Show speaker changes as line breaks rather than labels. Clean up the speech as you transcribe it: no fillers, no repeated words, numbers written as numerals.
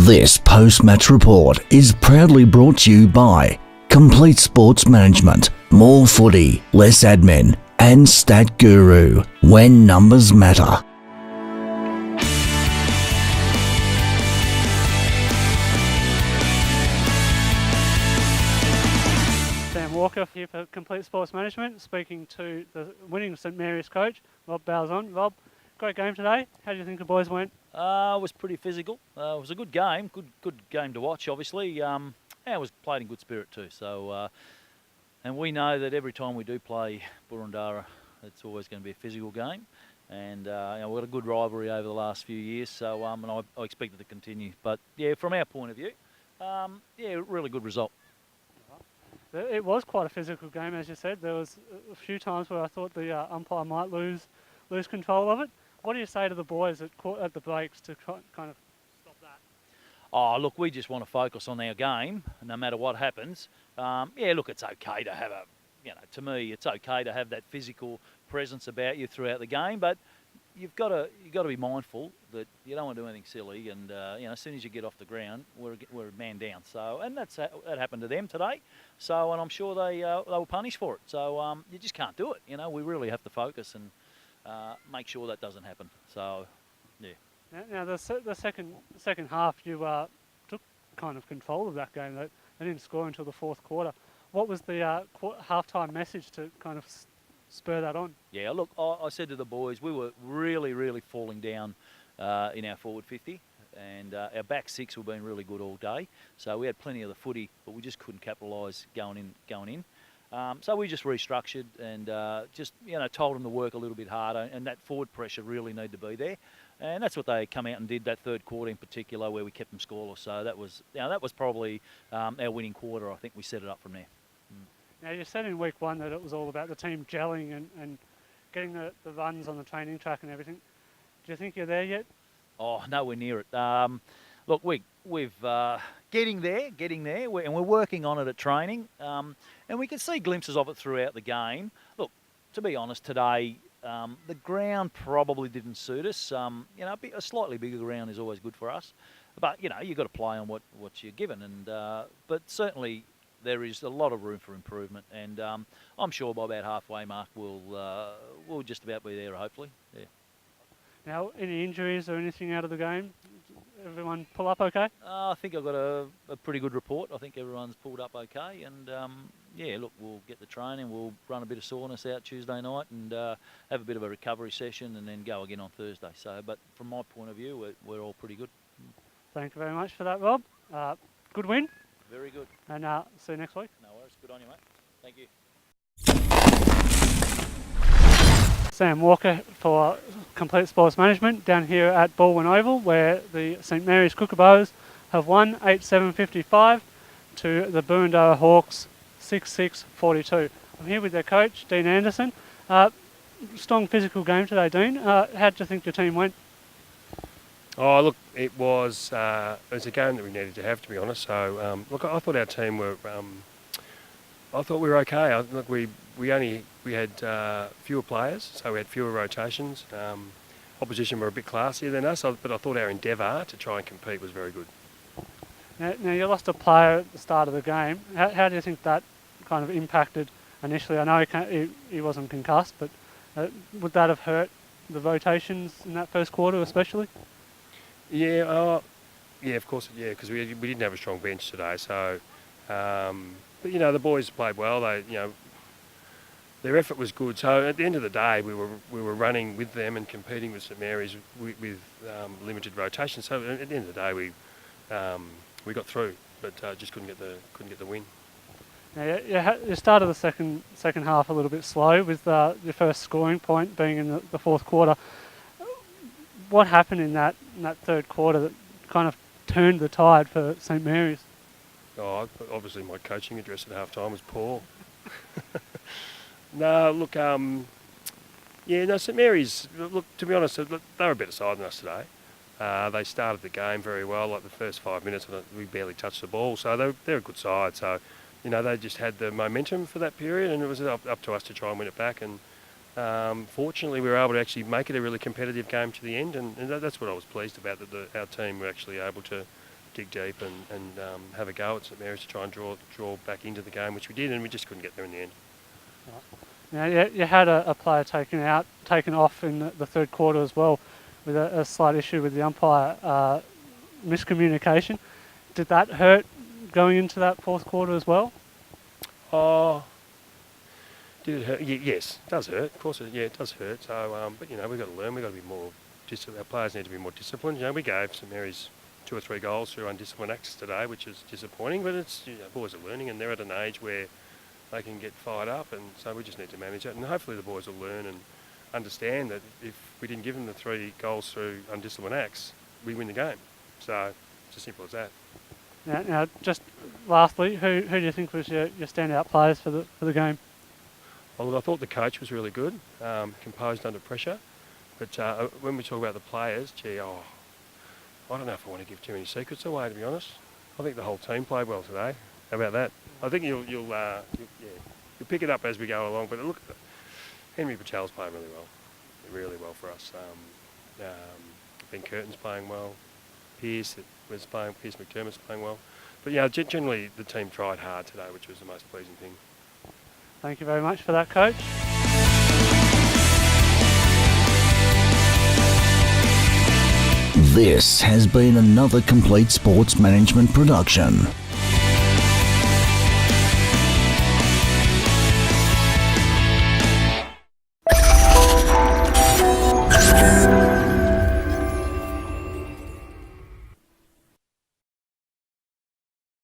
This post-match report is proudly brought to you by Complete Sports Management, more footy, less admin, and Stat Guru, when numbers matter.
Sam Walker here for Complete Sports Management, speaking to the winning St Mary's coach, Rob Balzon. Rob, great game today. How do you think the boys went?
It was pretty physical. It was a good game, good game to watch, obviously. It was played in good spirit too. So, and we know that every time we do play Boroondara, it's always going to be a physical game. And we've got a good rivalry over the last few years, so and I expect it to continue. But yeah, from our point of view, really good result.
It was quite a physical game, as you said. There was a few times where I thought the umpire might lose control of it. What do you say to the boys at the breaks to kind of stop that?
Oh, look, we just want to focus on our game, no matter what happens. Look, it's okay to have to me, it's okay to have that physical presence about you throughout the game, but you've got to be mindful that you don't want to do anything silly. And as soon as you get off the ground, we're a man down. So, and that happened to them today. So, and I'm sure they were punished for it. So, you just can't do it. We really have to focus and make sure that doesn't happen. So, yeah.
Now the second half, you took kind of control of that game. They didn't score until the fourth quarter. What was the halftime message to kind of spur that on?
Yeah, look, I said to the boys, we were really falling down in our forward 50, and our back six were being really good all day. So we had plenty of the footy, but we just couldn't capitalise going in. So we just restructured and told them to work a little bit harder, and that forward pressure really needed to be there. And that's what they come out and did that third quarter in particular, where we kept them scoreless. So that was probably our winning quarter. I think we set it up from there.
Now, you said in week one that it was all about the team gelling and getting the runs on the training track and everything. Do you think you're there yet?
Oh, nowhere near it. Look, we've getting there, and we're working on it at training. And we can see glimpses of it throughout the game. Look, to be honest, today the ground probably didn't suit us. A slightly bigger ground is always good for us, but you've got to play on what you're given. And but certainly there is a lot of room for improvement, and I'm sure by about halfway mark we'll just about be there, hopefully. Yeah.
Now, any injuries or anything out of the game? Everyone pull up okay?
I think I've got a pretty good report. I think everyone's pulled up okay, and look, we'll get the training. We'll run a bit of soreness out Tuesday night and have a bit of a recovery session, and then go again on Thursday. So, but from my point of view, we're all pretty good.
Thank you very much for that, Rob. Good win.
Very good.
And see you next week.
No worries. Good on you, mate. Thank you.
Sam Walker for Complete Sports Management down here at Baldwin Oval, where the St Mary's Kookaburras have won 8-7-55 to the Boroondara Hawks 6-6-42. I'm here with their coach, Dean Anderson. Strong physical game today, Dean. How do you think your team went?
Oh, look, it was a game that we needed to have, to be honest. So, I thought our team were. I thought we were okay. We had fewer players, so we had fewer rotations. Opposition were a bit classier than us, but I thought our endeavour to try and compete was very good.
Now you lost a player at the start of the game. How do you think that kind of impacted initially? I know he wasn't concussed, but would that have hurt the rotations in that first quarter especially?
Yeah, of course, yeah, because we didn't have a strong bench today. So, but the boys played well. Their effort was good. So at the end of the day, we were running with them and competing with St Mary's with limited rotation. So at the end of the day, we got through, but just couldn't get the win.
Now, you started the second half a little bit slow with your first scoring point being in the fourth quarter. What happened in that third quarter that kind of turned the tide for St Mary's?
Oh, obviously my coaching address at half-time was poor. No, look, St Mary's, look, to be honest, they were a better side than us today. They started the game very well. Like the first 5 minutes, we barely touched the ball. So they're a good side. So, they just had the momentum for that period, and it was up to us to try and win it back. And fortunately, we were able to actually make it a really competitive game to the end, and that's what I was pleased about, that our team were actually able to dig deep and have a go at St Mary's to try and draw back into the game, which we did, and we just couldn't get there in the end.
Now, you had a player taken off in the third quarter as well, with a slight issue with the umpire miscommunication. Did that hurt going into that fourth quarter as well?
Oh, did it hurt? Yes, it does hurt. Of course, it does hurt. So, but we've got to learn. We've got to be more. Our players need to be more disciplined. We gave St Mary's 2 or 3 goals through undisciplined acts today, which is disappointing. But it's boys are learning, and they're at an age where they can get fired up, and so we just need to manage it. And hopefully, the boys will learn and understand that if we didn't give them the 3 goals through undisciplined acts, we win the game. So it's as simple as that.
Now, just lastly, who do you think was your standout players for the game?
Well, I thought the coach was really good, composed under pressure. But when we talk about the players, I don't know if I want to give too many secrets away, to be honest. I think the whole team played well today. How about that? I think you'll pick it up as we go along. But look, Henry Patel's playing really well for us. Ben Curtin's playing well. Pierce McDermott's playing well. But generally the team tried hard today, which was the most pleasing thing.
Thank you very much for that, Coach.
This has been another Complete Sports Management production.